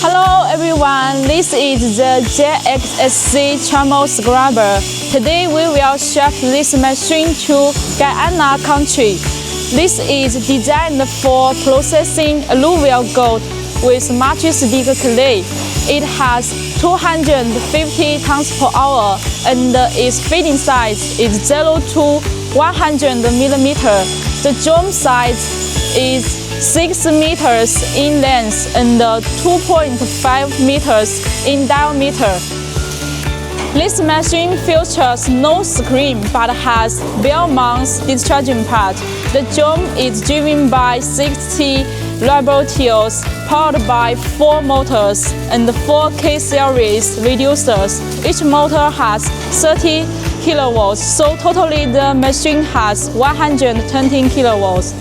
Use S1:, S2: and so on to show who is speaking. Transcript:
S1: Hello everyone, this is the JXSC trommel scrubber. Today we will ship this machine to Guyana country. This is designed for processing alluvial gold with matrix-stick clay. It has 250 tons per hour and its feeding size is 0 to 100 millimeter. The drum size is 6 meters in length and 2.5 meters in diameter. This machine features no screen but has bell-mounted discharging pad. The drum is driven by 60 laboratories powered by 4 motors and 4 K-series reducers. Each motor has 30 kilowatts, so totally the machine has 120 kilowatts.